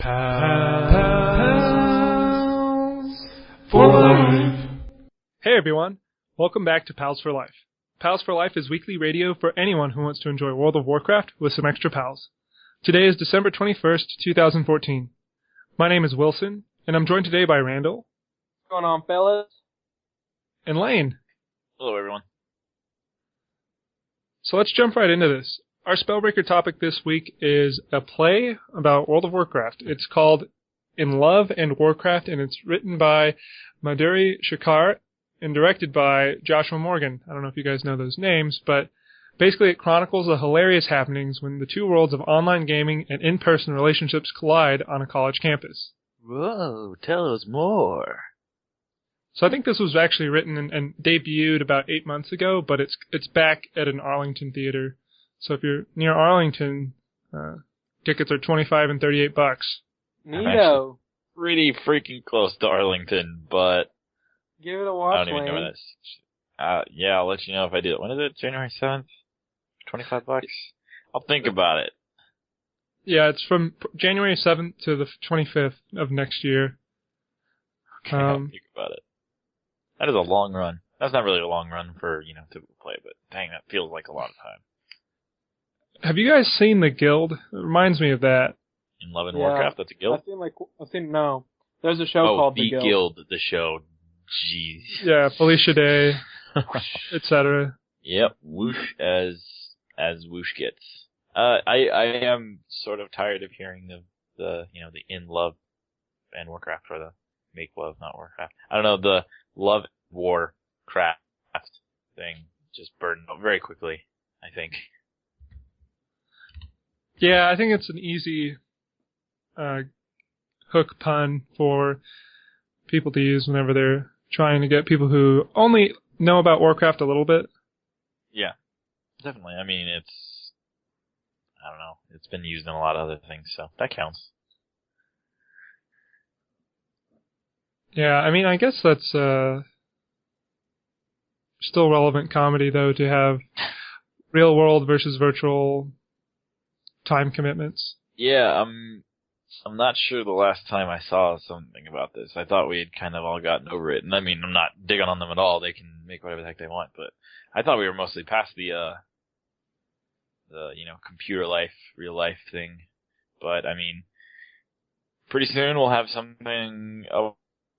Pals for Life. Hey everyone, welcome back to Pals for Life. Pals for Life is weekly radio for anyone who wants to enjoy World of Warcraft with some extra pals. Today is December 21st, 2014. My name is Wilson, and I'm joined today by Randall. What's going on, fellas? And Lane. Hello everyone. So let's jump right into this. Our Spellbreaker topic this week is a play about World of Warcraft. It's called In Love and Warcraft, and it's written by Madhuri Shekhar and directed by Joshua Morgan. I don't know if you guys know those names, but basically it chronicles the hilarious happenings when the two worlds of online gaming and in-person relationships collide on a college campus. Whoa, tell us more. So I think this was actually written and debuted about 8 months ago, but it's back at an Arlington theater. So if you're near Arlington, tickets are $25 and $38. Neato. Pretty freaking close to Arlington, but Give it a watch, I don't even know where that's. Yeah, I'll let you know if I do it. When is it? January 7th? $25? I'll think about it. Yeah, it's from January 7th to the 25th of next year. Okay, I'll think about it. That is a long run. That's not really a long run for, typical play, but dang, that feels like a lot of time. Have you guys seen The Guild? It reminds me of that. In Love and Warcraft, that's a guild? No. There's a show called The Guild. The Guild, the show. Jeez. Yeah, Felicia Day, etc. Yep, whoosh as whoosh gets. I am sort of tired of hearing the In Love and Warcraft, or the Make Love, not Warcraft. I don't know, the Love Warcraft thing just burned out very quickly, I think. Yeah, I think it's an easy hook pun for people to use whenever they're trying to get people who only know about Warcraft a little bit. Yeah, definitely. I mean, I don't know, it's been used in a lot of other things, so that counts. Yeah, I mean, I guess that's still relevant comedy, though, to have real world versus virtual time commitments. Yeah, I'm not sure the last time I saw something about this. I thought we had kind of all gotten over it. And I mean, I'm not digging on them at all. They can make whatever the heck they want. But I thought we were mostly past the computer life, real life thing. But I mean, pretty soon we'll have something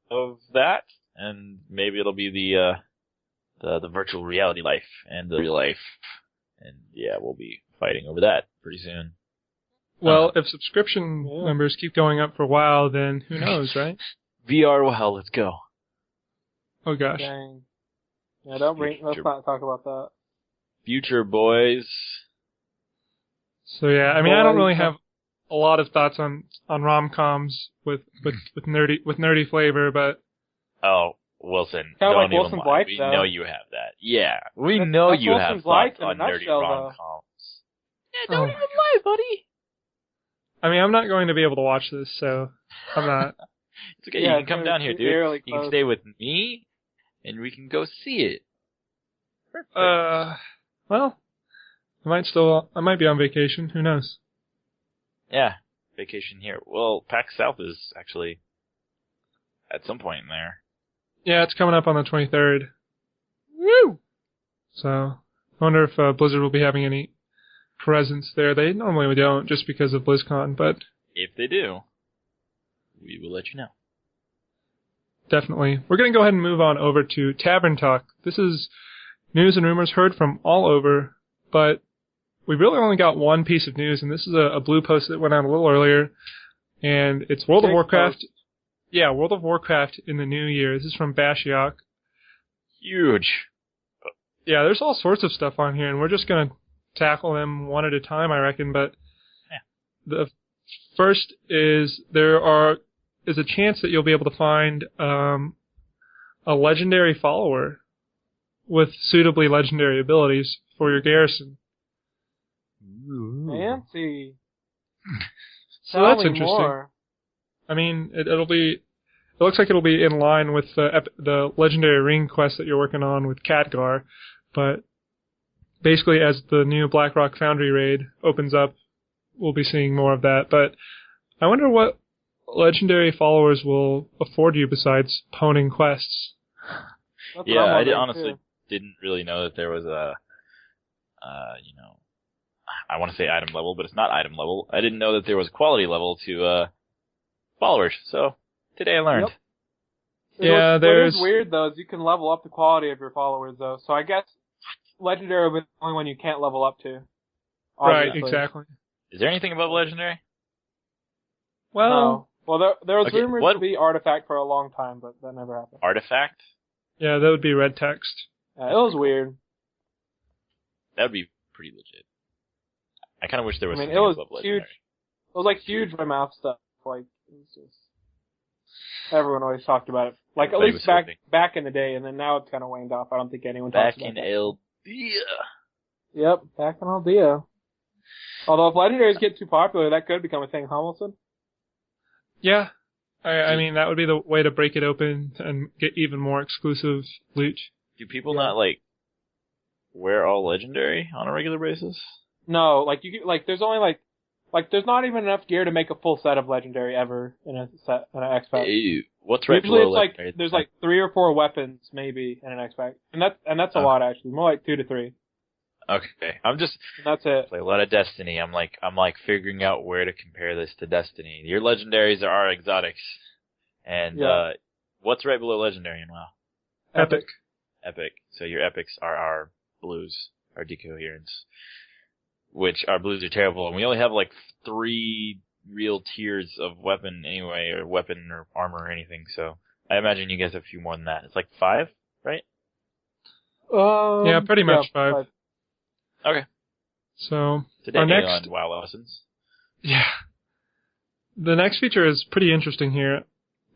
of that. And maybe it'll be the virtual reality life and the real life. And yeah, we'll be fighting over that pretty soon. Well, if subscription numbers keep going up for a while, then who knows, right? VR, well, hell, let's go. Oh, gosh. Dang. Yeah, let's not talk about that. Future boys. So, yeah, I mean, I don't really have a lot of thoughts on rom-coms with nerdy flavor, but... Oh, Wilson, Kinda don't like even Wilson's lie. life, We though. know you have that. Yeah, we That's know you Wilson's have life thoughts in a on nerdy nutshell, though. rom-coms. Yeah, don't even lie, buddy. I mean, I'm not going to be able to watch this, so I'm not. It's okay, Yeah, you can come down here, dude. really You can close. stay with me, and we can go see it. Perfect. Well, I might be on vacation. Who knows? Yeah, vacation here. Well, PAX South is actually at some point in there. Yeah, it's coming up on the 23rd. Woo! So, I wonder if Blizzard will be having any presence there. They normally don't, just because of BlizzCon, but... If they do, we will let you know. Definitely. We're going to go ahead and move on over to Tavern Talk. This is news and rumors heard from all over, but we really only got one piece of news, and this is a blue post that went out a little earlier, and it's World of Warcraft. Yeah, World of Warcraft in the new year. This is from Bashiok. Huge. Yeah, there's all sorts of stuff on here, and we're just going to tackle them one at a time, I reckon, but the first is there is a chance that you'll be able to find a legendary follower with suitably legendary abilities for your garrison. Ooh. Fancy. So that's Tell me interesting. more. I mean, it looks like it'll be in line with the legendary ring quest that you're working on with Khadgar, but basically as the new Blackrock Foundry raid opens up, we'll be seeing more of that. But I wonder what legendary followers will afford you besides honing quests. Yeah, I honestly didn't really know that there was a, I want to say item level, but it's not item level. I didn't know that there was a quality level to followers. So today I learned. Yep. What is weird though is you can level up the quality of your followers though. So I guess legendary will be the only one you can't level up to. Obviously. Right, exactly. Is there anything above legendary? Well, no. Well, there was Okay, rumored to be artifact for a long time, but that never happened. Artifact? yeah, that would be red text. Yeah, it was weird. That would be pretty legit. I kind of wish there was. I mean, something it was above huge. legendary. It was like huge by mouth stuff. Like it was just everyone always talked about it. Like at least back in the day, and then now it's kind of waned off. I don't think anyone talks about it. Back in Aldea. Yep, back in Aldea. Although if legendaries get too popular, that could become a thing, Hamilton. Yeah. I mean, that would be the way to break it open and get even more exclusive loot. Do people not, like, wear all legendary on a regular basis? No, like, there's only, there's not even enough gear to make a full set of legendary ever in an X-Pack. Ew. What's right Usually below it's legendary? there's 3 or 4 weapons, maybe, in an X-Pack. And that's a lot, actually. More like 2 to 3. Okay. I'm just... That's it. Play a lot of Destiny. I'm figuring out where to compare this to Destiny. Your legendaries are our exotics. And, what's right below legendary in WoW? Epic. Epic. So your epics are our blues, our decoherence. Which our blues are terrible, and we only have 3 real tiers of weapon anyway, or weapon or armor or anything, so I imagine you guys have a few more than that. It's 5, right? Yeah, pretty much 5. Okay. So, Today our on next... WoW Lessons. Yeah. The next feature is pretty interesting here.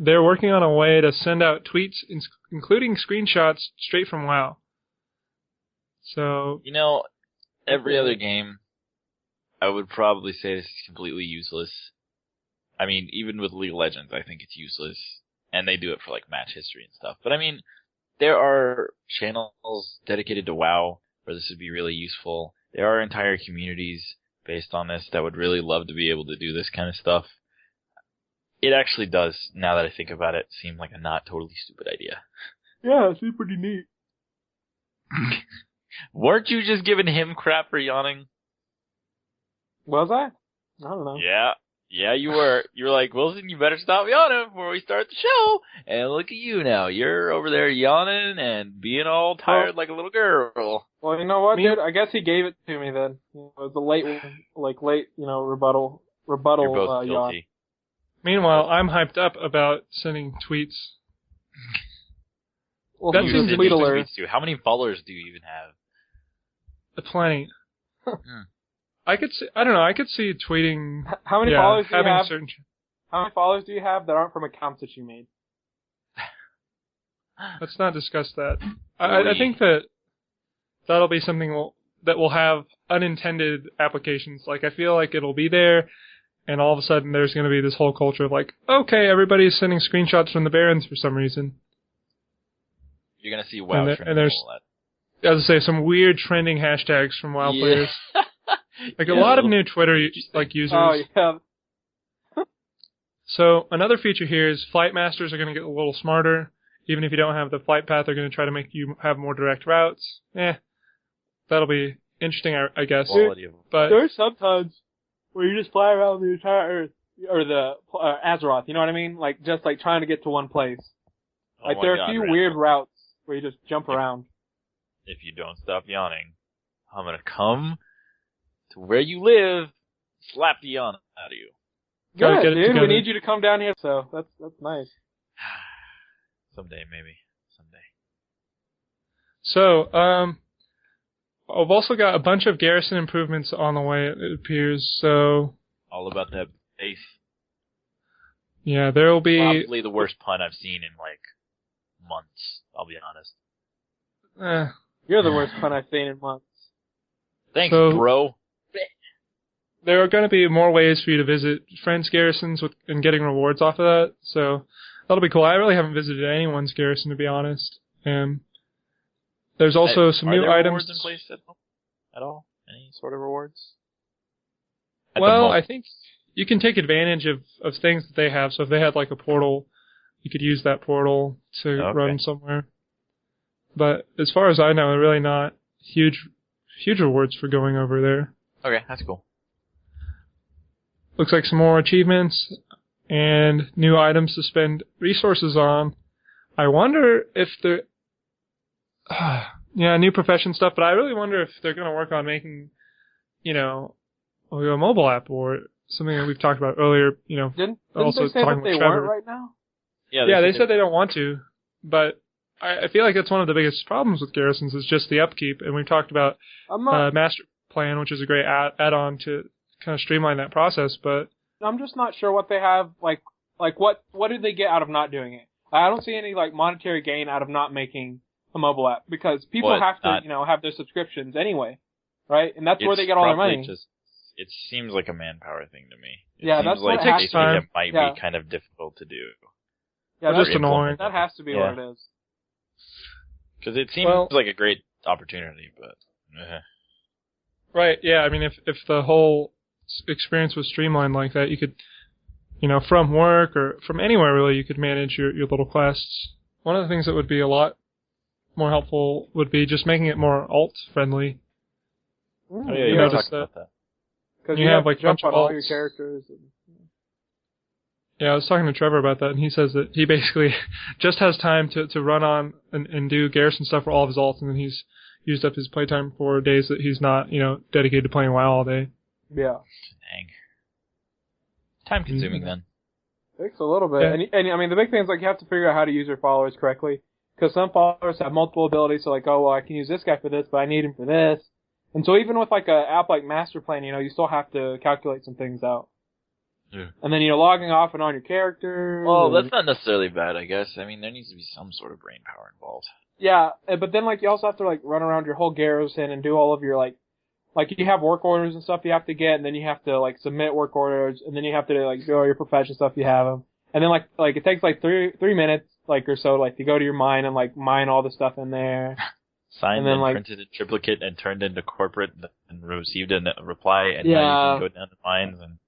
They're working on a way to send out tweets, including screenshots, straight from WoW. So... every other game, I would probably say this is completely useless. I mean, even with League of Legends, I think it's useless. And they do it for, match history and stuff. But I mean, there are channels dedicated to WoW where this would be really useful. There are entire communities based on this that would really love to be able to do this kind of stuff. It actually does, now that I think about it, seem like a not totally stupid idea. Yeah, it seems pretty neat. Weren't you just giving him crap for yawning? Was I? I don't know. Yeah, you were. You were like, Wilson, you better stop yawning before we start the show. And look at you now. You're over there yawning and being all tired like a little girl. Well, you know what, dude? I guess he gave it to me then. It was a late rebuttal You're both yawn. guilty. Meanwhile, I'm hyped up about sending tweets. Well, That he's seems a tweet alert. Tweets too. How many followers do you even have? Plenty. I could see tweeting. How many followers do you having have? certain... How many followers do you have that aren't from accounts that you made? Let's not discuss that. I think that'll be something that will have unintended applications. I feel like it'll be there, and all of a sudden there's going to be this whole culture of okay, everybody's sending screenshots from the Barrens for some reason. You're going to see WoW and there's, as I say, some weird trending hashtags from WoW players. A lot of new Twitter users. Oh, yeah. So another feature here is flight masters are going to get a little smarter. Even if you don't have the flight path, they're going to try to make you have more direct routes. That'll be interesting, I guess. But there's sometimes where you just fly around the entire Earth, or the Azeroth, you know what I mean? Just trying to get to one place. There are a few weird routes where you just jump around. If you don't stop yawning, I'm going to come to where you live, slap the yawn out of you. Good, dude. We need you to come down here, so that's nice. Someday, maybe. Someday. So, I've also got a bunch of garrison improvements on the way, it appears, so... All about that base. Yeah, there will be... Probably the worst pun I've seen in, months, I'll be honest. You're the worst pun I've seen in months. Thanks, bro. There are going to be more ways for you to visit friends' garrisons and getting rewards off of that, so that'll be cool. I really haven't visited anyone's garrison, to be honest. There's also some new items. Rewards in place at all? Any sort of rewards? Well, I think you can take advantage of things that they have. So if they had like a portal, you could use that portal to run somewhere. But as far as I know, really not huge rewards for going over there. Okay, that's cool. Looks like some more achievements and new items to spend resources on. I wonder if they're... new profession stuff, but I really wonder if they're going to work on making, a mobile app or something that we've talked about earlier, Didn't also they say talking that they with Trevor. weren't right now? Yeah, they said they don't want to, but I feel like that's one of the biggest problems with Garrisons is just the upkeep, and we've talked about Master Plan, which is a great add-on to kind of streamline that process, but... I'm just not sure what they have, like what did they get out of not doing it? I don't see any, monetary gain out of not making a mobile app, because people have to, have their subscriptions anyway, right? And that's where they get all their money. It seems like a manpower thing to me. That's like what it takes time. It might be kind of difficult to do. Yeah, that's just annoying. That has to be what it is. Because it seems like a great opportunity, but... Right, yeah, I mean, if the whole experience was streamlined like that, you could, from work or from anywhere really, you could manage your little quests. One of the things that would be a lot more helpful would be just making it more alt-friendly. Oh, yeah, you talked about that. Because you have jump on all your characters. Yeah, I was talking to Trevor about that, and he says that he basically just has time to run on and do Garrison stuff for all of his alts, and then he's used up his playtime for days that he's not, dedicated to playing WoW all day. Yeah. Dang. Time consuming then. Takes a little bit. Yeah. And I mean, the big thing is you have to figure out how to use your followers correctly. Because some followers have multiple abilities, so I can use this guy for this, but I need him for this. And so even with an app like Master Plan, you still have to calculate some things out. Yeah. And then, logging off and on your characters. Well, that's not necessarily bad, I guess. I mean, there needs to be some sort of brain power involved. Yeah, but then, you also have to, run around your whole Garrison and do all of your, you have work orders and stuff you have to get, and then you have to, submit work orders, and then you have to, do all your profession stuff you have them. And then, it takes, 3 minutes, or so, to go to your mine and, mine all the stuff in there. Signed and printed in triplicate and turned into corporate and received a reply, and now you can go down to mines and...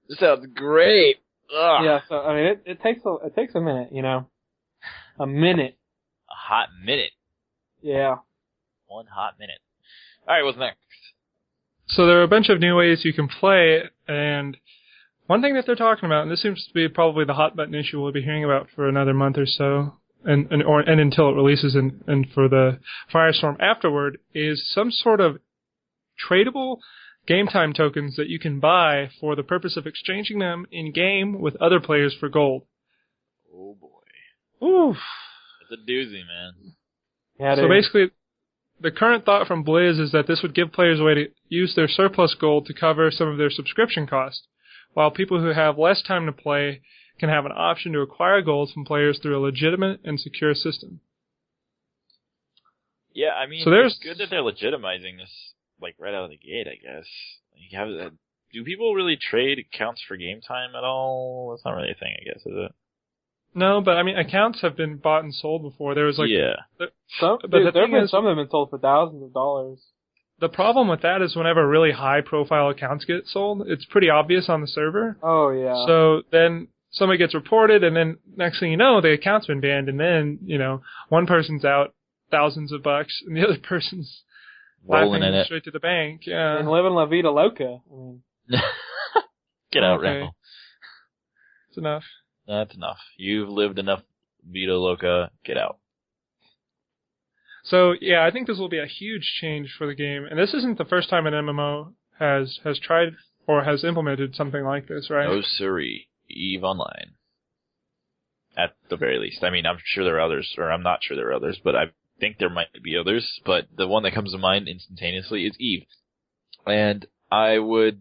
This sounds great! Ugh. Yeah, so, I mean, it takes a minute, A minute. A hot minute. Yeah. One hot minute. Alright, what's next? So there are a bunch of new ways you can play, and one thing that they're talking about, and this seems to be probably the hot button issue we'll be hearing about for another month or so, and until it releases and for the Firestorm afterward, is some sort of tradable game time tokens that you can buy for the purpose of exchanging them in-game with other players for gold. Oh boy. Oof. It's a doozy, man. Yeah, so basically, the current thought from Blizz is that this would give players a way to use their surplus gold to cover some of their subscription costs, while people who have less time to play can have an option to acquire gold from players through a legitimate and secure system. Yeah, I mean, it's good that they're legitimizing this, right out of the gate, I guess. Do people really trade accounts for game time at all? That's not really a thing, I guess, is it? No, but I mean, accounts have been bought and sold before. There was there have been some have been sold for thousands of dollars. The problem with that is whenever really high-profile accounts get sold, it's pretty obvious on the server. Oh, yeah. So then somebody gets reported, and then next thing you know, the account's been banned, and then, one person's out thousands of bucks, and the other person's rolling in it straight to the bank. Yeah. And living La Vida Loca. Get out, Randall. It's enough. That's enough. You've lived enough Vida Loca. Get out. So, yeah, I think this will be a huge change for the game. And this isn't the first time an MMO has tried or has implemented something like this, right? No siree. EVE Online. At the very least. I mean, I'm sure there are others, or I'm not sure there are others, but I think there might be others. But the one that comes to mind instantaneously is EVE. And I would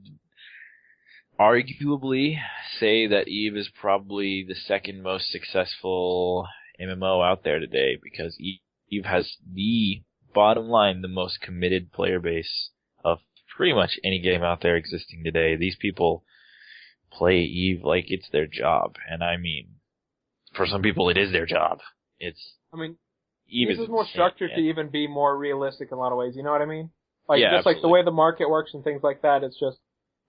arguably say that EVE is probably the second most successful MMO out there today, because EVE has the bottom line, the most committed player base of pretty much any game out there existing today. These people play EVE like it's their job, and I mean, for some people it is their job. EVE is more structured to even be more realistic in a lot of ways, you know what I mean? The way the market works and things like that, it's just,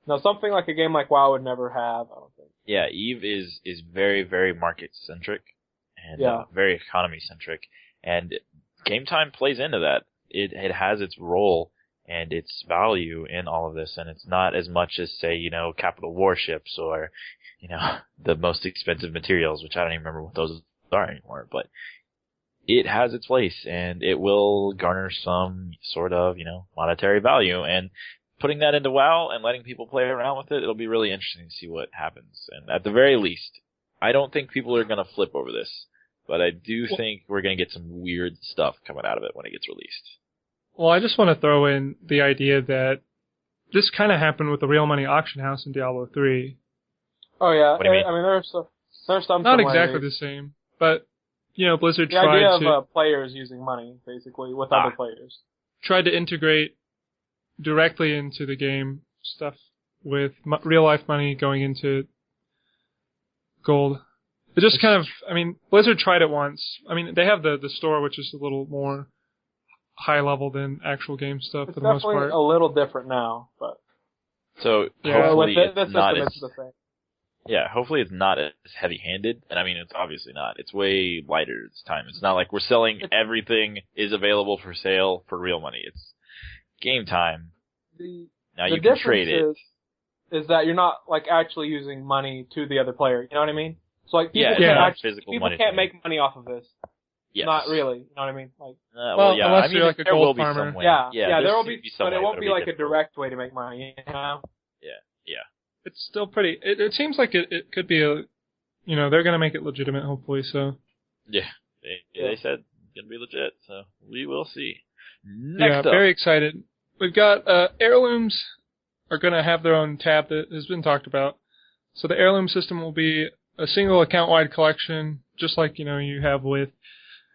No, something like a game like WoW would never have, I don't think. Yeah, EVE is very, very market-centric and very economy-centric. And game time plays into that. It has its role and its value in all of this, and it's not as much as, say, capital warships or, the most expensive materials, which I don't even remember what those are anymore, but it has its place, and it will garner some sort of, monetary value, and putting that into WoW and letting people play around with it, it'll be really interesting to see what happens. And at the very least, I don't think people are going to flip over this, but I do think we're going to get some weird stuff coming out of it when it gets released. Well, I just want to throw in the idea that this kind of happened with the real money auction house in Diablo 3. Oh yeah, What do you mean? I mean there's some Not similarities. exactly the same, but Blizzard The idea tried of players using money basically with other players. tried to integrate directly into the game stuff with real life money going into gold. It just kind of, Blizzard tried it once. They have the store, which is a little more high level than actual game stuff It's for the most definitely part. a little different now, but So Yeah. hopefully with it's not as the same. hopefully it's not as heavy-handed. And it's obviously not. It's way lighter this time. It's not like we're selling everything is available for sale for real money. It's game time. Now you can trade it. Is that you're not like actually using money to the other player. You know what I mean? So like people physical money can't make money off of this. Yes. Not really. You know what I mean? Like, unless you're like a there gold will be farmer. some way. there will should be, some but it way, won't but be it'll like a difficult. direct way to make money. You know? Yeah. It's still pretty. It seems like it could be a. They're gonna make it legitimate, hopefully. So. Yeah. They said it's gonna be legit, so we will see. Next up. Very excited. We've got heirlooms are gonna have their own tab that has been talked about. So the heirloom system will be a single account-wide collection, just like you have with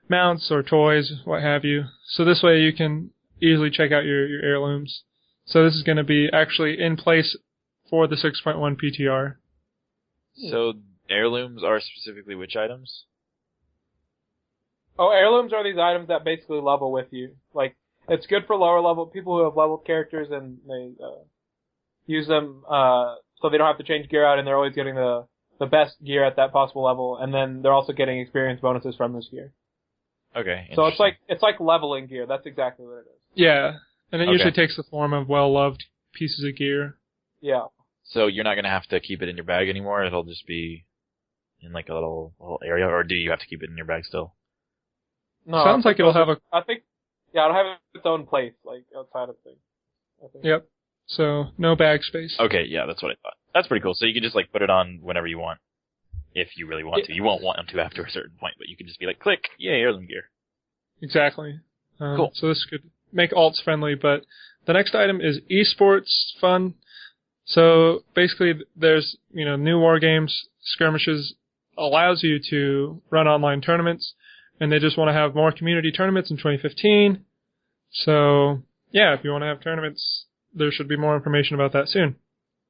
mounts or toys, what have you. So this way you can easily check out your heirlooms. So this is going to be actually in place for the 6.1 PTR. So heirlooms are specifically which items? Oh, heirlooms are these items that basically level with you. Like, it's good for lower level people who have leveled characters and they use them so they don't have to change gear out and they're always getting the best gear at that possible level, and then they're also getting experience bonuses from this gear. Okay. So it's like leveling gear. That's exactly what it is. Yeah, and it usually takes the form of well-loved pieces of gear. Yeah. So you're not going to have to keep it in your bag anymore? It'll just be in like a little area, or do you have to keep it in your bag still? No. Sounds like it'll have a... I think, it'll have its own place, like, outside of things. I think. Yep. So, no bag space. Okay, yeah, that's what I thought. That's pretty cool. So you can just like put it on whenever you want, if you really want to. You won't want them to after a certain point, but you can just be like, click, yay, heirloom gear. Exactly. Cool. So this could make alts friendly, but the next item is esports fun. So basically, there's new war games, skirmishes allows you to run online tournaments, and they just want to have more community tournaments in 2015. So yeah, if you want to have tournaments, there should be more information about that soon.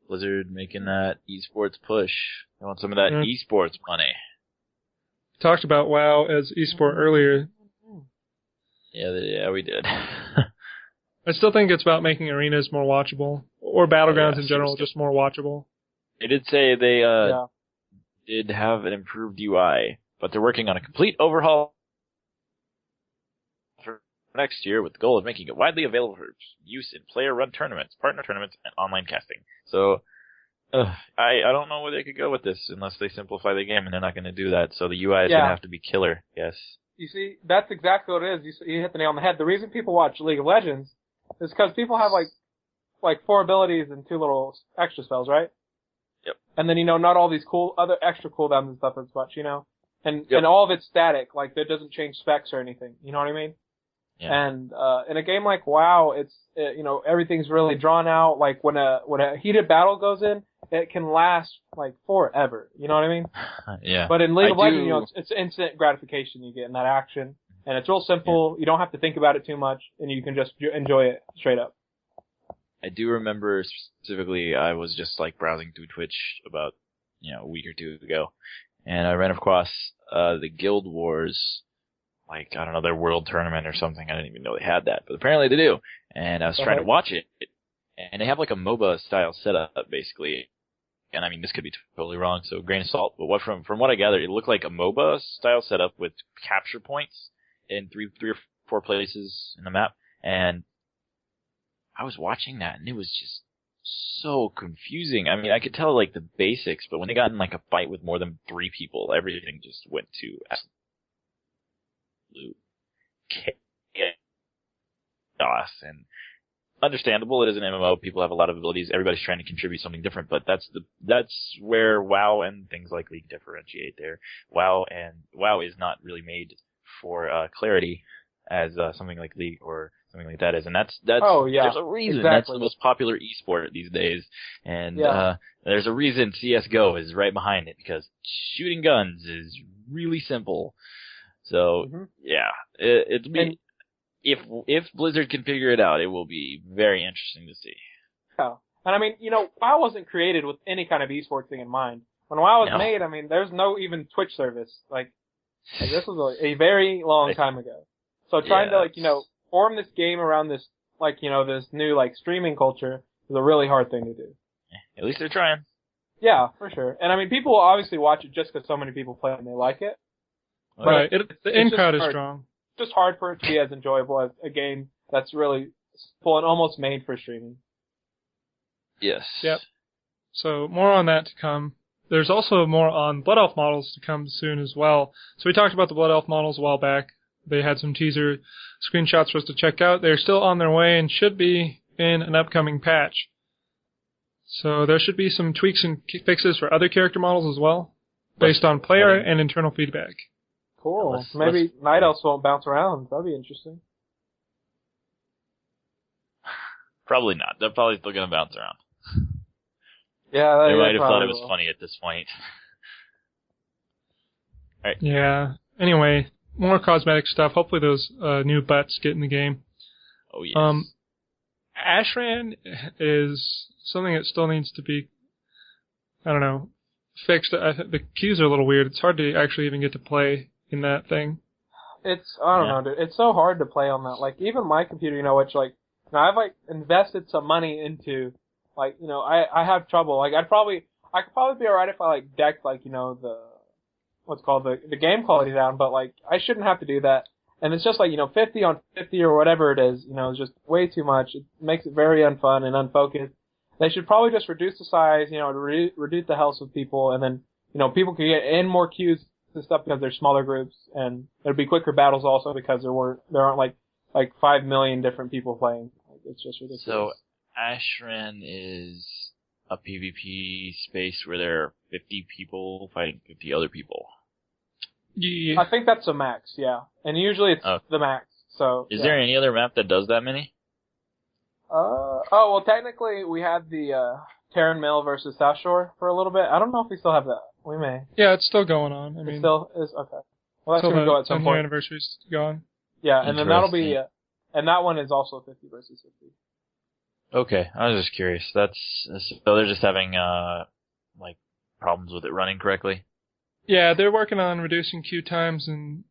Blizzard making that esports push. They want some of that esports money. Talked about WoW as esport earlier. Yeah, we did. I still think it's about making arenas more watchable, or battlegrounds in general, just more watchable. They did say they did have an improved UI, but they're working on a complete overhaul for next year with the goal of making it widely available for use in player-run tournaments, partner tournaments, and online casting. So, I don't know where they could go with this unless they simplify the game, and they're not going to do that. So the UI is going to have to be killer. Yes. You see, that's exactly what it is. You hit the nail on the head. The reason people watch League of Legends is because people have like 4 abilities and 2 little extra spells, right? Yep. And then not all these cool other extra cooldowns and stuff as much, and all of it's static, like that doesn't change specs or anything. You know what I mean? Yeah. And in a game like WoW, it's everything's really drawn out. Like when a heated battle goes in, it can last like forever. You know what I mean? Yeah. But in League of Legends, it's instant gratification you get in that action, and it's real simple. Yeah. You don't have to think about it too much, and you can just enjoy it straight up. I do remember specifically, I was just like browsing through Twitch about a week or 2 ago, and I ran across the Guild Wars. Like, I don't know, their world tournament or something. I didn't even know they had that, but apparently they do. And I was trying to watch it, and they have like a MOBA style setup basically. And I mean, this could be totally wrong, so grain of salt. But from what I gathered, it looked like a MOBA style setup with capture points in three or four places in the map. And I was watching that, and it was just so confusing. I mean, I could tell like the basics, but when they got in like a fight with more than 3 people, everything just went to absolute chaos. And understandable, it is an MMO. People have a lot of abilities. Everybody's trying to contribute something different, but that's where WoW and things like League differentiate there. WoW is not really made for clarity as something like League or something like that is, and that's oh, yeah, there's a reason exactly. That's the most popular esport these days, and yeah. There's a reason CS:GO is right behind it, because shooting guns is really simple. So yeah, it'll be. If Blizzard can figure it out, it will be very interesting to see. Yeah. And I mean, WoW wasn't created with any kind of esports thing in mind. When WoW was made, I mean, there's no even Twitch service. Like this was a very long time ago. So trying to, form this game around this, this new, streaming culture is a really hard thing to do. At least they're trying. Yeah, for sure. And I mean, people will obviously watch it just because so many people play it and they like it. Right. The in-crowd is strong. Just hard for it to be as enjoyable as a game that's really simple and almost made for streaming. Yes. Yep. So more on that to come. There's also more on Blood Elf models to come soon as well. So we talked about the Blood Elf models a while back. They had some teaser screenshots for us to check out. They're still on their way and should be in an upcoming patch. So there should be some tweaks and fixes for other character models as well, based on player and internal feedback. Cool. Maybe Night Elves won't bounce around. That'd be interesting. Probably not. They're probably still going to bounce around. Yeah, they might have thought it was funny at this point. All right. Yeah. Anyway, more cosmetic stuff. Hopefully those new butts get in the game. Oh, yes. Ashran is something that still needs to be, fixed. The keys are a little weird. It's hard to actually even get to play in that thing. I don't know, dude. It's so hard to play on that. Like, even my computer, which, I've, invested some money into, I have trouble. I could probably be alright if I, decked, the game quality down, but, I shouldn't have to do that. And it's just, 50 on 50 or whatever it is, it's just way too much. It makes it very unfun and unfocused. They should probably just reduce the size, reduce the health of people, and then, people can get in more queues and stuff because they're smaller groups, and there'd be quicker battles also because there aren't 5 million different people playing. It's just ridiculous. So Ashran is a PvP space where there are 50 people fighting 50 other people. Yeah. I think that's the max, yeah. And usually it's the max. So is there any other map that does that many? Well, technically we had the Terran Mill versus South Shore for a little bit. I don't know if we still have that. We may. Yeah, it's still going on. I mean, it still is okay. Well, that's going to go at some point. Anniversary's going. Yeah, and then that'll be, and that one is also 50 versus 50. Okay, I was just curious. So they're just having problems with it running correctly. Yeah, they're working on reducing queue times and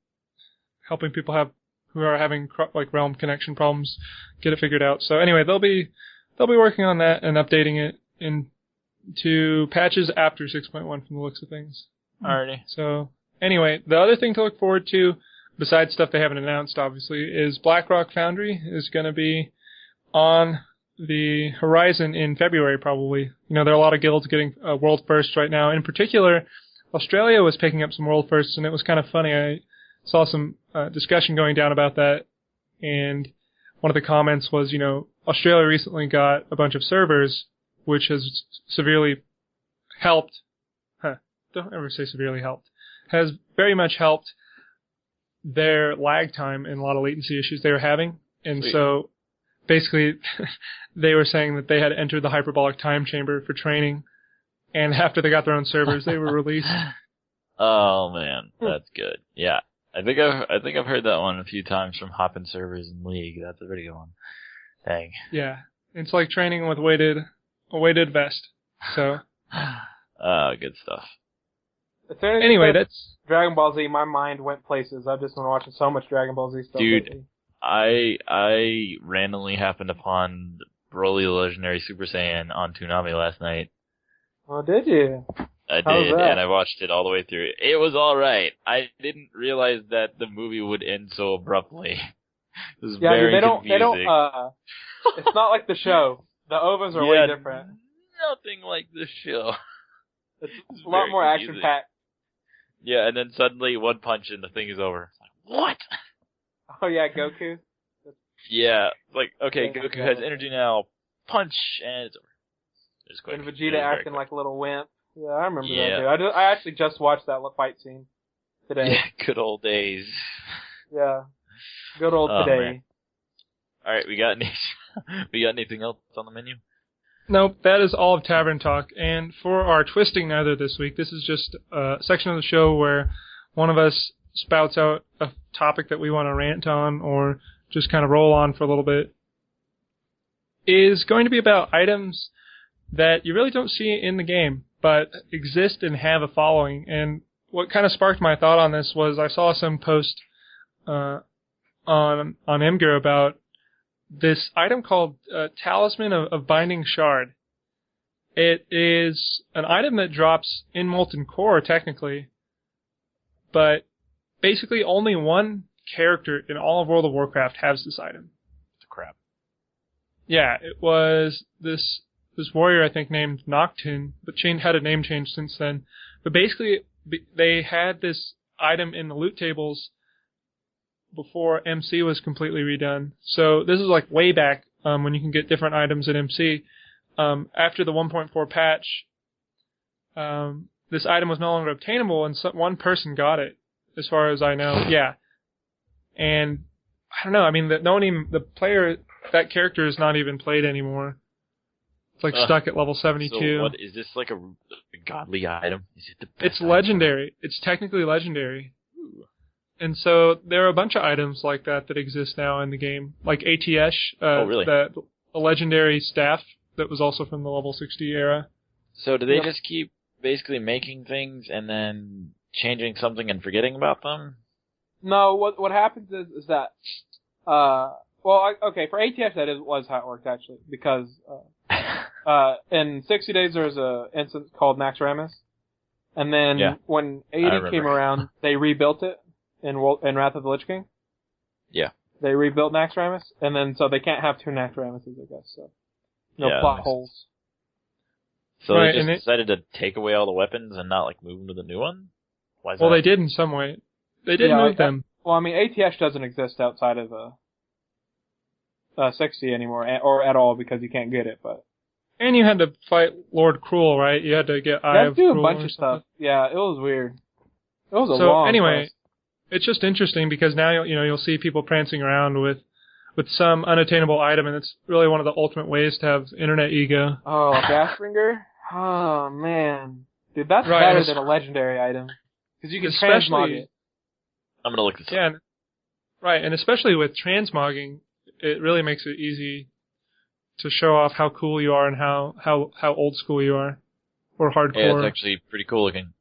helping people who are having realm connection problems get it figured out. So anyway, they'll be working on that and updating it into patches after 6.1 from the looks of things. Alrighty. So anyway, the other thing to look forward to, besides stuff they haven't announced, obviously, is Blackrock Foundry is going to be on the horizon in February, probably. There are a lot of guilds getting world firsts right now. In particular, Australia was picking up some world firsts, and it was kind of funny. I saw some discussion going down about that, and one of the comments was, Australia recently got a bunch of servers, which has severely helped. Don't ever say severely helped. Has very much helped their lag time and a lot of latency issues they were having. And Sweet. So basically they were saying that they had entered the hyperbolic time chamber for training, and after they got their own servers, they were released. Oh man, that's good. Yeah. I think I've heard that one a few times from hopping servers in League. That's a pretty good one. Dang. Yeah. It's like training with a weighted vest. So good stuff. Anyway, that's Dragon Ball Z. My mind went places. I've just been watching so much Dragon Ball Z stuff Dude, lately. I randomly happened upon Broly the Legendary Super Saiyan on Toonami last night. Oh, did you? I How was did, that? and I watched it all the way through. It was alright. I didn't realize that the movie would end so abruptly. It was very confusing. They don't, it's not like the show. The OVAs are way different. Nothing like the show. It's a lot more action-packed. Yeah, and then suddenly one punch and the thing is over. It's like, what? Oh yeah, Goku? Yeah, like, okay, Yeah, Goku yeah. has energy now. Punch, and it's over. It's quick. And It Vegeta was very acting quick. like a little wimp. Yeah, I remember Yeah. that, dude. I actually just watched that fight scene today. Yeah, good old days. Yeah. Good old Oh, today. man. Alright, we got anything else on the menu? Nope, that is all of Tavern Talk. And for our Twisting Neither this week, this is just a section of the show where one of us spouts out a topic that we want to rant on or just kind of roll on for a little bit. Is going to be about items that you really don't see in the game, but exist and have a following. And what kind of sparked my thought on this was I saw some post on Imgur about this item called Talisman of Binding Shard. It is an item that drops in Molten Core, technically, but basically only one character in all of World of Warcraft has this item. It's crap. Yeah, it was this warrior, I think, named Noctun, but had a name change since then. But basically, they had this item in the loot tables before MC was completely redone. So this is like way back when you can get different items in MC. After the 1.4 patch, this item was no longer obtainable, and one person got it, as far as I know. Yeah, and I don't know. I mean, that character is not even played anymore. It's like stuck at level 72. So what, is this like a godly item? Is it the best It's legendary. It's technically legendary. Ooh. And so there are a bunch of items like that exist now in the game, like ATS, really? the legendary staff that was also from the level 60 era. So do they just keep basically making things and then changing something and forgetting about them? No, what happens is that, okay, for ATS that was how it worked actually, because, in 60 days there was a instance called Naxxramas, and then when 80 came around, they rebuilt it in Wrath of the Lich King. Yeah. They rebuilt Naxxramas, and then so they can't have two Naxxramases, I guess, so. No plot holes. So right, they just decided to take away all the weapons and not like move them to the new one? Why is well, that? they did in some way. They did move them. Well, I mean, ATS doesn't exist outside of 60 anymore, or at all, because you can't get it, but. And you had to fight Lord Cruel, right? You had to get Eye of Cruel. Do a bunch of stuff. Yeah, it was weird. It was a long So anyway, quest. It's just interesting because now you'll see people prancing around with some unattainable item, and it's really one of the ultimate ways to have internet ego. Oh, Gasbringer? Oh, man. Dude, that's Right, better than a legendary item. Because you can transmog it. I'm going to look this up. Yeah, right, and especially with transmogging, it really makes it easy to show off how cool you are and how old school you are, or hardcore. Yeah, it's actually pretty cool looking.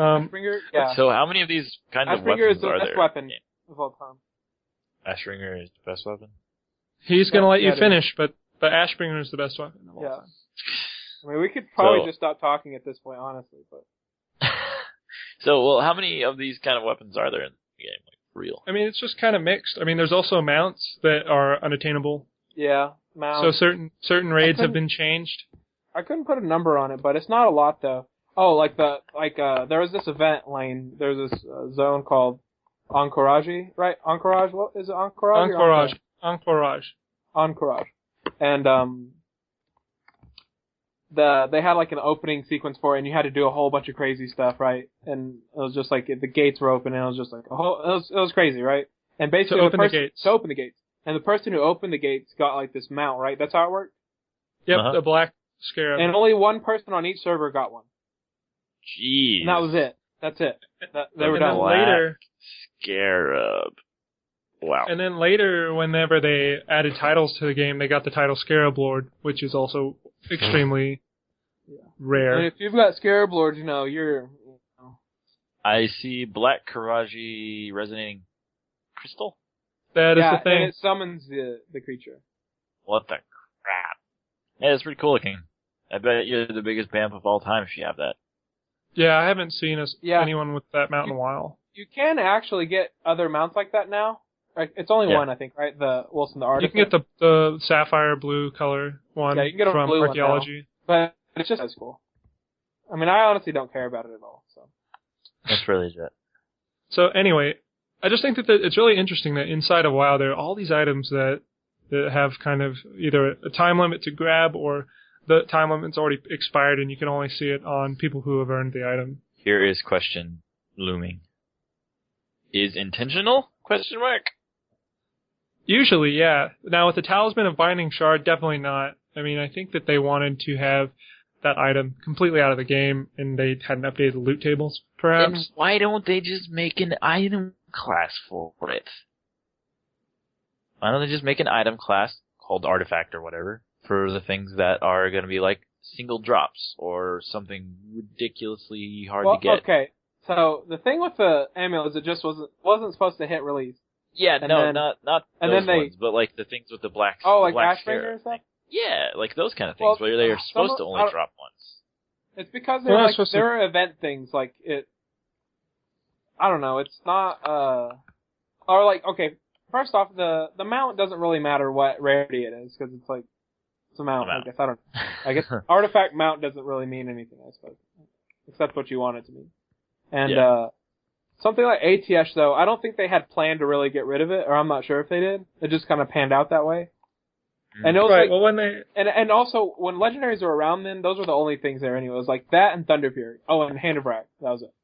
Ashbringer? Yeah. So how many of these kinds of Ashbringer weapons is the are best there? weapon of all time. Ashbringer is the best weapon? He's going to let you it is. finish, but Ashbringer is the best weapon of all time. I mean, we could probably just stop talking at this point, honestly, but. So, well, how many of these kind of weapons are there in the game? Like, real? I mean, it's just kind of mixed. I mean, there's also mounts that are unattainable. Yeah, mounts. So certain raids have been changed. I couldn't put a number on it, but it's not a lot though. Oh, there was this event lane. There's this zone called Encourage, right? Encourage. What is it? Encourage. Encourage. And they had like an opening sequence for it, and you had to do a whole bunch of crazy stuff, right? And it was just like the gates were open, and it was just like it was crazy, right? And basically to open the gates. And the person who opened the gates got like this mount, right? That's how it worked. Yep, the black scarab. And only one person on each server got one. Jeez. And that was it. That's it. They were and done. then later, Scarab. Wow. And then later, whenever they added titles to the game, they got the title Scarab Lord, which is also extremely rare. And if you've got Scarab Lord, you're. I see Black Karaji resonating crystal. That is the thing. And it summons the creature. What the crap? Yeah, it's pretty cool looking. I bet you're the biggest BAMF of all time if you have that. Yeah, I haven't seen anyone with that mount in a while. You can actually get other mounts like that now. Right? It's only one, I think, right? The Wilson, the artist. You can get the sapphire blue color one you can get a from blue Archaeology. One now, but it's just as cool. I mean, I honestly don't care about it at all. So That's really legit. So anyway, I just think that it's really interesting that inside of WoW there are all these items that have kind of either a time limit to grab or the time limit's already expired and you can only see it on people who have earned the item. Here is question looming. Is intentional? Question mark. Usually, yeah. Now with the Talisman of Binding Shard, definitely not. I mean, I think that they wanted to have that item completely out of the game, and they hadn't updated the loot tables, perhaps. Then why don't they just make an item class for it? Why don't they just make an item class called Artifact or whatever for the things that are going to be like single drops or something ridiculously hard to get? Okay, so the thing with the amulet is it just wasn't supposed to hit release. Yeah, and no, then, not those ones, but like the things with the black. Oh, like black Ashbringer and stuff. Yeah, like those kind of things where they are supposed to only drop once. It's because they're event things like it. I don't know. It's not or like okay. First off, the mount doesn't really matter what rarity it is because it's like it's a mount. I guess I don't. I guess artifact mount doesn't really mean anything. I suppose, except what you want it to mean. And something like ATS though, I don't think they had planned to really get rid of it, or I'm not sure if they did. It just kind of panned out that way. And it was right. Like, well, when they and also when legendaries were around, then those were the only things there anyway. It was like that and Thunder Fury. Oh, and Hand of Wrath. That was it.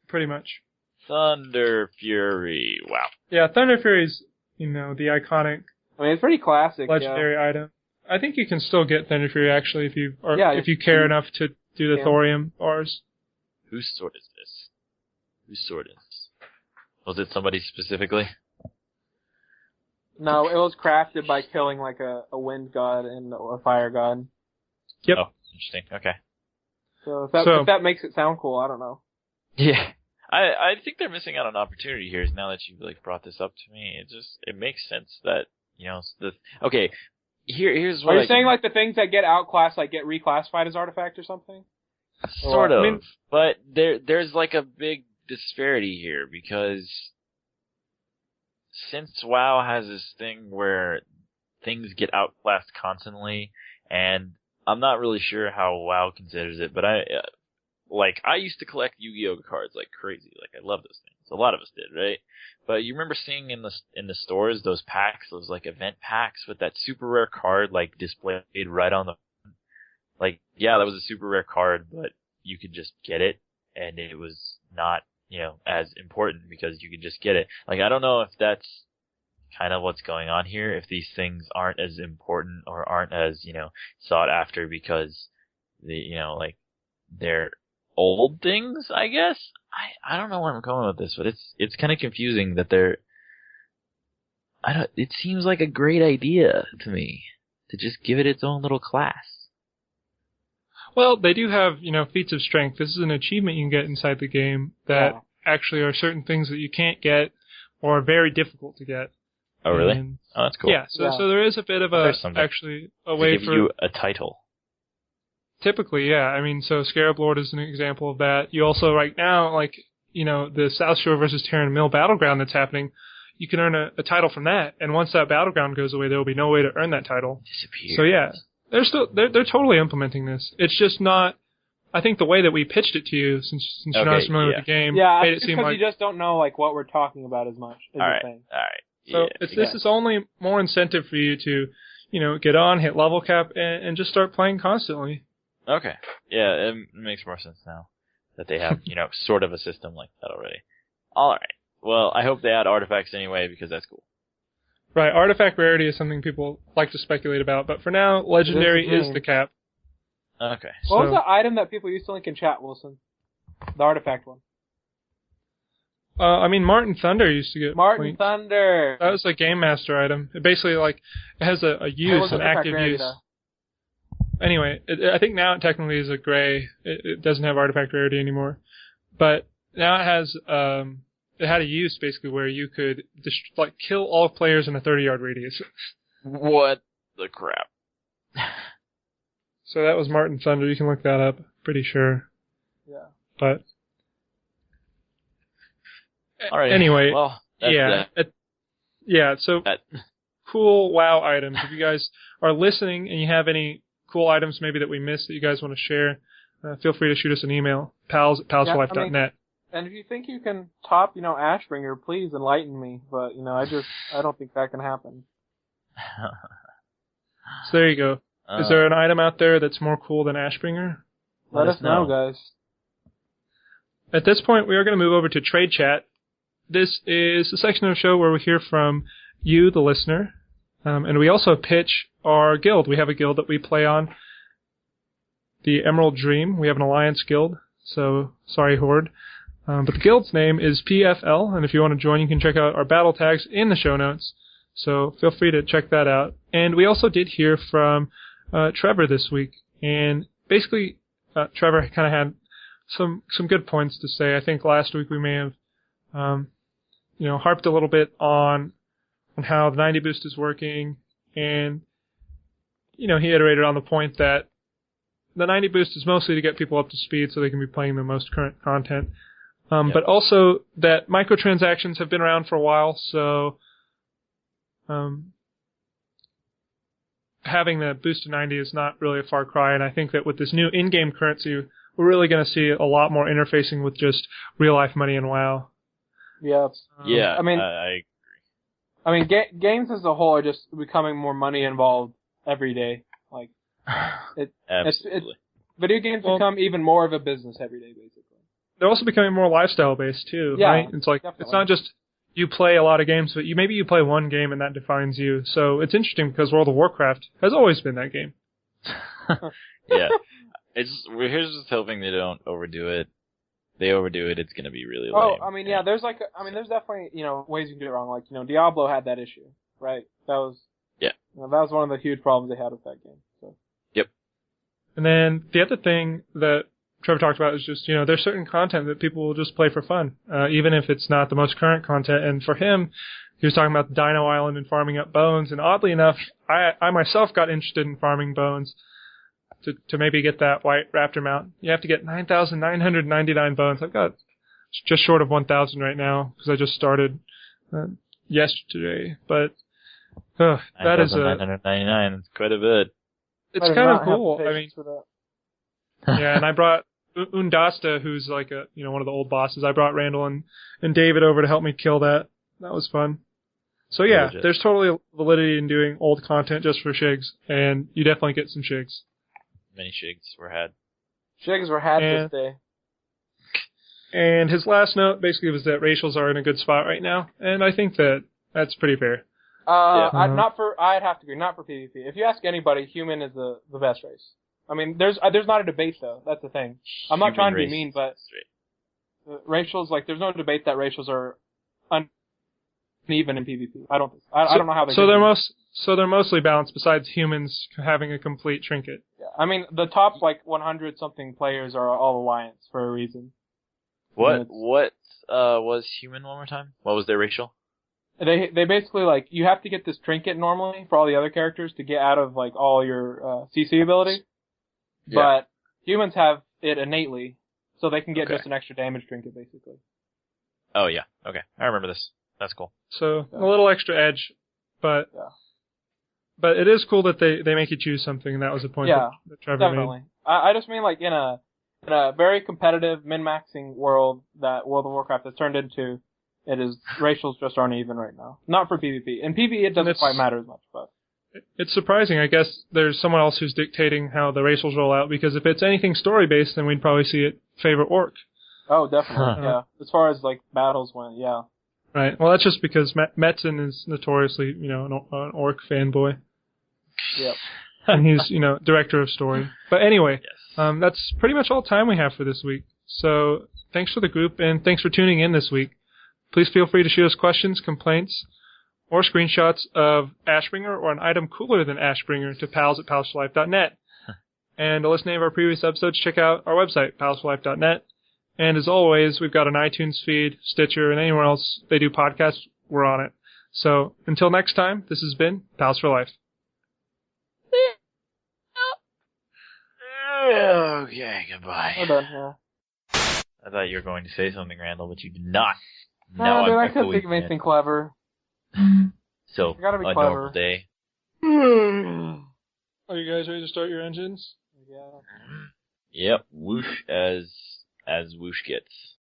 Pretty much. Thunder Fury. Wow. Yeah, Thunder Fury's the iconic. I mean, it's pretty classic. Legendary item. I think you can still get Thunder Fury actually if you care enough to do the thorium bars. Whose sword is this? Whose sword is this? Was it somebody specifically? No, it was crafted by killing like a wind god and a fire god. Yep. Oh, interesting. Okay. So if that makes it sound cool, I don't know. Yeah. I think they're missing out on opportunity here now that you've like brought this up to me. It makes sense that, here's what Are you saying like the things that get outclassed like get reclassified as artifact or something? Sort of. But there's like a big disparity here because since WoW has this thing where things get outclassed constantly, and I'm not really sure how WoW considers it, but I used to collect Yu-Gi-Oh cards like crazy. Like I love those things. A lot of us did, right? But you remember seeing in the stores those packs, those like event packs with that super rare card like displayed right on the like yeah, that was a super rare card, but you could just get it, and it was not as important because you could just get it. Like, I don't know if that's kind of what's going on here, if these things aren't as important or aren't as, sought after because they're old things, I guess? I don't know where I'm going with this, but it's kind of confusing that it seems like a great idea to me to just give it its own little class. Well, they do have, feats of strength. This is an achievement you can get inside the game that actually are certain things that you can't get or are very difficult to get. Oh, really? Oh, that's cool. Yeah, so there is a bit of a way give you a title. Typically, yeah. I mean, so Scarab Lord is an example of that. You also, right now, the South Shore versus Terran Mill battleground that's happening, you can earn a title from that. And once that battleground goes away, there will be no way to earn that title. Disappear. So yeah. They're totally implementing this. It's just not. I think the way that we pitched it to you, since you're not as familiar with the game, made it seem like you just don't know what we're talking about as much. All right. So this is only more incentive for you to, get on, hit level cap, and just start playing constantly. Okay. Yeah, it makes more sense now that they have sort of a system like that already. All right. Well, I hope they add artifacts anyway because that's cool. Right, artifact rarity is something people like to speculate about, but for now, legendary is the cap. Okay. What was the item that people used to link in chat, Wilson? The artifact one. Martin Thunder used to get Martin Thunder. That was a Game Master item. It basically, it has a use, an active use. Though. Anyway, I think now it technically is a gray. It doesn't have artifact rarity anymore. But now it has... It had a use basically where you could kill all players in a 30-yard radius. What the crap. So that was Martin Thunder. You can look that up. Pretty sure. Yeah. But All right. Anyway, well, that's yeah. So that. cool WoW items. If you guys are listening and you have any cool items maybe that we missed that you guys want to share, feel free to shoot us an email, pals@palsforlife.net. And if you think you can top, Ashbringer, please enlighten me. But, I don't think that can happen. So there you go. Is there an item out there that's more cool than Ashbringer? Let us know, guys. At this point, we are going to move over to Trade Chat. This is the section of the show where we hear from you, the listener, and we also pitch our guild. We have a guild that we play on, the Emerald Dream. We have an alliance guild, so sorry, Horde. But the guild's name is PFL, and if you want to join, you can check out our battle tags in the show notes. So feel free to check that out. And we also did hear from Trevor this week, and basically Trevor kind of had some good points to say. I think last week we may have harped a little bit on how the 90 boost is working, and he iterated on the point that the 90 boost is mostly to get people up to speed so they can be playing the most current content. But also that microtransactions have been around for a while, so having the boost to 90 is not really a far cry, and I think that with this new in-game currency, we're really going to see a lot more interfacing with just real-life money in WoW. Yeah. Yeah, I agree. Games as a whole are just becoming more money involved every day. Like, absolutely. Video games become even more of a business every day, basically. They're also becoming more lifestyle-based, too, right? It's like, definitely. It's not just you play a lot of games, but maybe you play one game and that defines you. So it's interesting because World of Warcraft has always been that game. Yeah. Here's just hoping they don't overdo it. They overdo it, it's going to be really lame. There's definitely, ways you can do it wrong. Like, Diablo had that issue, right? That was that was one of the huge problems they had with that game. So. Yep. And then the other thing that Trevor talked about is just, there's certain content that people will just play for fun, even if it's not the most current content. And for him, he was talking about the Dino Island and farming up bones. And oddly enough, I myself got interested in farming bones to maybe get that white raptor mount. You have to get 9,999 bones. I've got just short of 1,000 right now because I just started yesterday. But that is 999. It's quite a bit. It's kind of cool. Yeah, and I brought Undasta, who's like one of the old bosses. I brought Randall and David over to help me kill that. That was fun. So yeah, there's totally validity in doing old content just for shigs, and you definitely get some shigs. Many shigs were had. Shigs were had this day. And his last note basically was that racials are in a good spot right now, and I think that's pretty fair. I'd have to agree, not for PvP. If you ask anybody, human is the best race. I mean, there's not a debate though. That's the thing. I'm not trying to be mean, but racials, like, there's no debate that racials are uneven in PvP. I don't know how they. So they're mostly balanced. Besides humans having a complete trinket. Yeah, I mean, the top 100 something players are all alliance for a reason. What was human one more time? What was their racial? They basically, you have to get this trinket normally for all the other characters to get out of all your CC ability. Yeah. But humans have it innately, so they can get just an extra damage trinket, basically. Oh, yeah. Okay. I remember this. That's cool. So, a little extra edge, but it is cool that they make you choose something, and that was a point that Trevor definitely. made. I just mean, in a very competitive, min-maxing world that World of Warcraft has turned into, racials just aren't even right now. Not for PvP. In PvE, it doesn't quite matter as much, but... It's surprising. I guess there's someone else who's dictating how the racials roll out, because if it's anything story-based, then we'd probably see it favor Orc. Oh, definitely, yeah. As far as, battles went, yeah. Right. Well, that's just because Metzen is notoriously, an Orc fanboy. Yep. And he's, director of story. But anyway, that's pretty much all time we have for this week. So thanks for the group, and thanks for tuning in this week. Please feel free to shoot us questions, complaints, or screenshots of Ashbringer or an item cooler than Ashbringer to pals@palsforlife.net. And to listen to any of our previous episodes, check out our website, palsforlife.net. And as always, we've got an iTunes feed, Stitcher, and anywhere else they do podcasts, we're on it. So until next time, this has been Pals for Life. Okay, goodbye. We're done, yeah. I thought you were going to say something, Randall, but you did not. No, dude, I'm I couldn't echoing think of anything clever. So, I gotta be a clever. normal day. Are you guys ready to start your engines? Yeah. Yep, whoosh as whoosh gets.